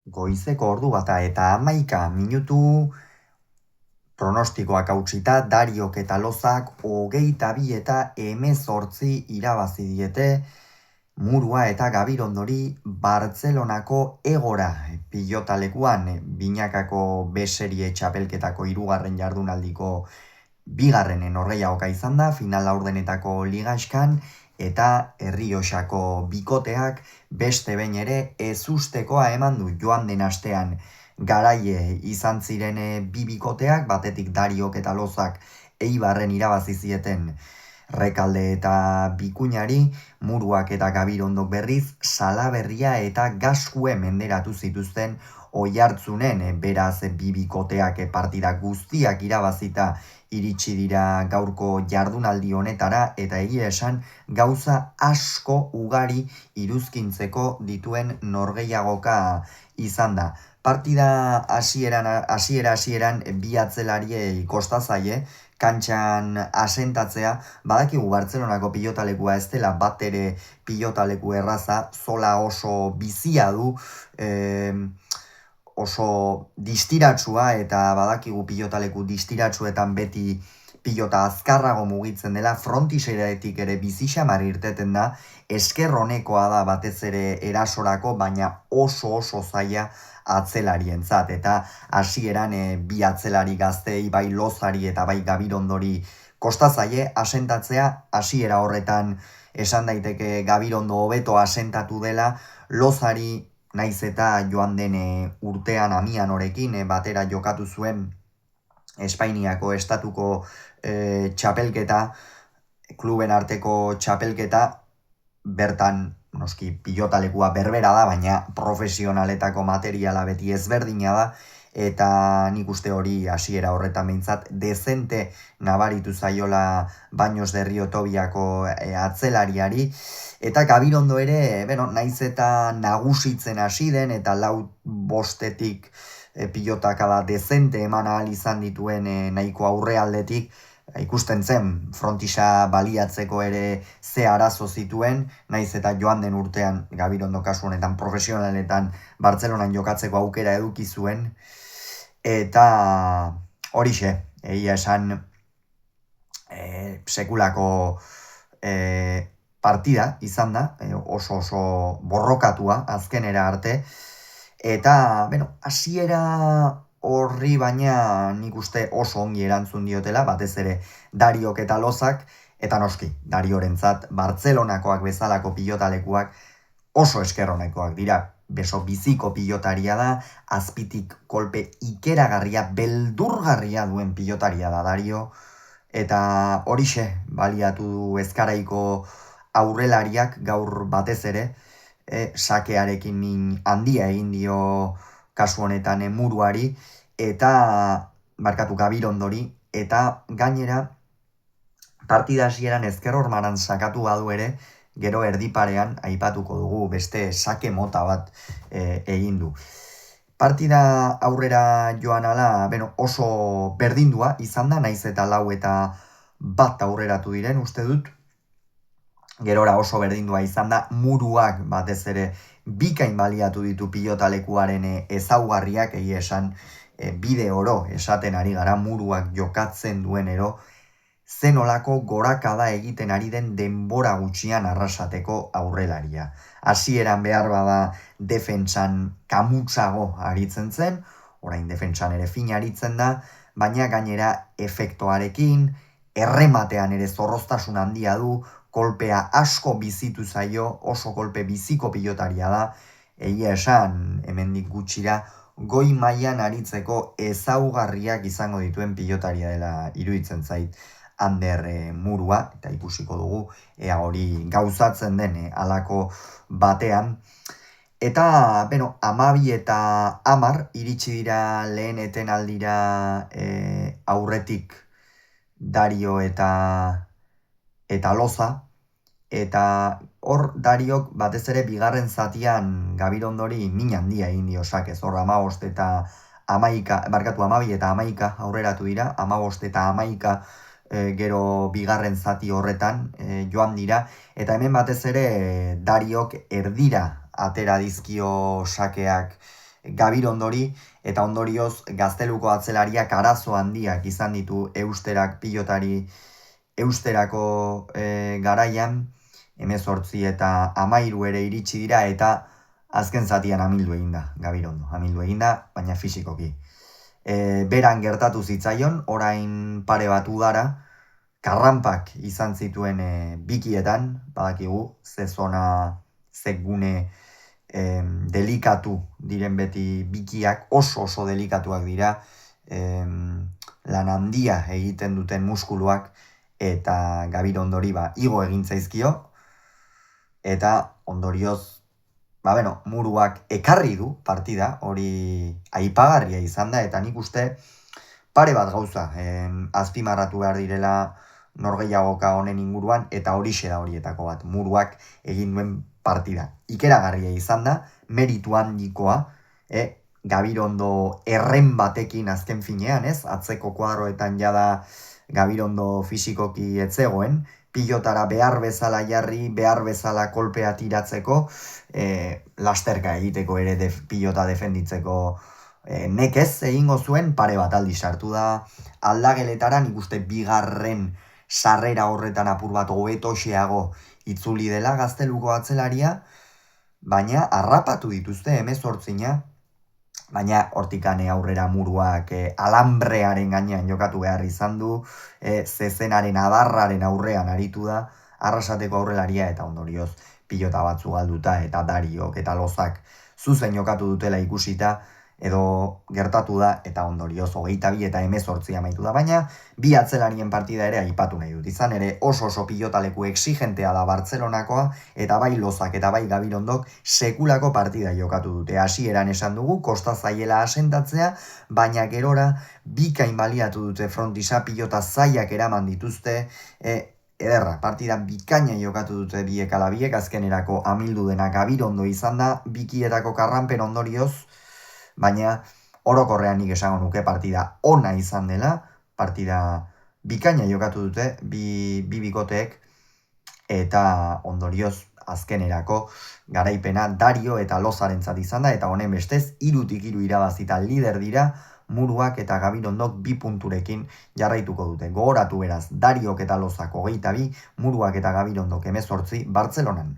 Goizeko ordu bata eta 11 minutu pronostikoak hautsita Dariok eta Lozak 22 eta 18 irabazi diete Murua eta Gabirondori Bartzelonako egora pilotalekuan binakako B-serie txapelketako 3. jardunaldiko bigarren norgehiagoka izan da, final laurdenetako ligaxkan, eta Errioxako bikoteak beste behin ere ezustekoa eman du joan den astean garaie izan ziren bi bikoteak, batetik Dariok eta Lozak Eibarren irabazi zieten Rekalde eta Bikuñari, Muruak eta Gabirondok berriz Salaberria eta Gaskue menderatu zituzten Oiartzunen, beraz bi bikoteak partida guztiak irabazita iritsi dira gaurko jardunaldi honetara eta egia esan gauza asko ugari iruzkintzeko dituen norgehiagoka izan da. Partida hasieran bi atzelariei kosta zaie, kantxan asentatzea, badakigu Bartzelonako pilotalekua ez dela bat ere pilotaleku erraza, zola oso bizia du, oso distiratsua eta badakigu pilotaleku distiratsuetan beti pilota azkarrago mugitzen dela, frontiseretik ere bizixamar irteten da, esker honekoa da batez ere erasorako, baina oso zaila atzelarientzat, eta hasieran bi atzelari gaztei, bai Lozari eta bai Gabirondori kosta zaie asentatzea, hasiera horretan esan daiteke Gabirondo hobeto asentatu dela, Lozari naiz eta joan den urtean Amianorekin batera jokatu zuen Espainiako estatuko txapelketa, kluben arteko txapelketa, bertan noski pilotalekua berbera da, baina profesionaletako materiala beti ezberdina da, eta nik uste hori hasiera horretan behintzat dezente nabaritu zaiola Baños de Rio Tobiako atzelariari, eta Gabirondo ere, naiz eta nagusitzen hasi den, eta lau bostetik pilotakada dezente eman ahal izan dituen nahiko aurrealdetik, ikusten zen frontisa baliatzeko ere ze arazo zituen, naiz eta joan den urtean Gabirondo kasu honetan profesionaletan Bartzelonan jokatzeko aukera eduki zuen, eta horixe, egia esan sekulako partida izan da, oso borrokatua azkenera arte, eta, hasiera horri baina nik uste oso ongi erantzun diotela, batez ere Dariok eta Lozak, eta noski, Dariorentzat Bartzelonakoak bezalako pilotalekuak oso eskerronekoak dira, beso biziko pilotaria da, azpitik kolpe ikeragarria, beldurgarria duen pilotaria da Dario, eta horixe baliatu du ezkaraiko aurrelariak gaur batez ere, sakearekin min handia egin dio kasu honetan Muruari, eta Gabirondori, eta gainera partida hasieran ezker hormaran sakatu badu ere, gero erdiparean aipatuko dugu beste sake mota bat egin du. Partida aurrera joan ala, oso berdindua izan da, naiz eta lau eta bat aurreratu diren, uste dut, gerora oso berdindua izan da, Muruak batez ere bikain baliatu ditu pilotalekuaren ezaugarriak, egia esan bide oro esaten ari gara Muruak jokatzen duenero, zenolako gorakada egiten ari den denbora gutxian arrasateko aurrelaria. Hasieran behar bada defentsan kamutsago aritzen zen, orain defentsan ere fin aritzen da, baina gainera efektoarekin, errematean ere zorroztasun handia du, kolpea asko bizitu zaio, oso kolpe biziko pilotaria da, egia esan hemendik gutxira goi mailan aritzeko ezaugarriak izango dituen pilotaria dela iruditzen zait Ander Murua, eta ikusiko dugu ea hori gauzatzen den halako batean. Eta, 12 eta 10 iritsi dira lehen etenaldira aurretik Dario eta Loza, eta hor Dariok batez ere bigarren zatian Gabirondori min handia egin dio sakez, hor 12 eta 11 aurreratu dira, 15 eta 11 gero bigarren zati horretan joan dira, eta hemen batez ere Dariok erdira atera dizkio sakeak Gabirondori, eta ondorioz Gazteluko atzelariak arazo handiak izan ditu eusterak pilotari eusterako garaian, 18 eta 13 ere iritsi dira, eta azken zatian amildu eginda, Gabirondo. Amildu eginda, baina fisikoki. Beran gertatu zitzaion, orain pare bat udara, karranpak izan zituen bikietan, badakigu, ze zona, ze gune delikatu diren beti bikiak, oso delikatuak dira, lan handia egiten duten muskuluak, eta Gabirondori igo egin zaizkio, eta ondorioz, muruak ekarri du partida, hori aipagarria izan da, eta nik uste pare bat gauza azpimarratu behar direla norgehiagoka honen inguruan, eta horixe da horietako bat, muruak egin duen partida. Ikeragarria izan da, meritu handikoa, Gabirondo erren batekin azken finean, ez? Atzeko kuadroetan jada Gabirondo fisikoki etzegoen, pilotara behar bezala jarri, behar bezala kolpea tiratzeko, lasterka egiteko ere pilota defenditzeko nekez egingo zuen, pare bat aldi sartu da aldageletara, nik uste bigarren sarrera horretan apur bat hobetoxeago itzuli dela Gazteluko atzelaria, baina harrapatu dituzte 18, baina hortikane aurrera muruak alambrearen gainean jokatu behar izan du, zezenaren adarraren aurrean aritu da, arrasateko aurrelaria, eta ondorioz pilota batzu galduta, eta Dariok eta Lozak zuzen jokatu dutela ikusita, edo gertatu da, eta ondorioz 22 eta 18 amaitu da, baina bi atzelarien partida ere aipatu nahi dut. Izan ere oso pilotaleku exigentea da Bartzelonakoa, eta bai Lozak eta bai Gabirondok sekulako partida jokatu dute. Hasieran esan dugu, kosta zaiela asentatzea, baina gerora bikain baliatu dute frontisa, pilota zaiak eraman dituzte, ederra, partida bikaina jokatu dute biek ala biek, azkenerako amildu dena Gabirondo izan da, bikietako karranpen ondorioz, baina orokorrean nik esango nuke partida ona izan dela, partida bikaina jokatu dute, bi bikoteek, eta ondorioz azkenerako garaipena Dario eta Lozarentzat izan da, eta honen bestez 3-3 irabazita lider dira, muruak eta Gabirondok 2 punturekin jarraituko dute. Gogoratu beraz, Dariok eta Lozak 22, muruak eta Gabirondok 18, Bartzelonan.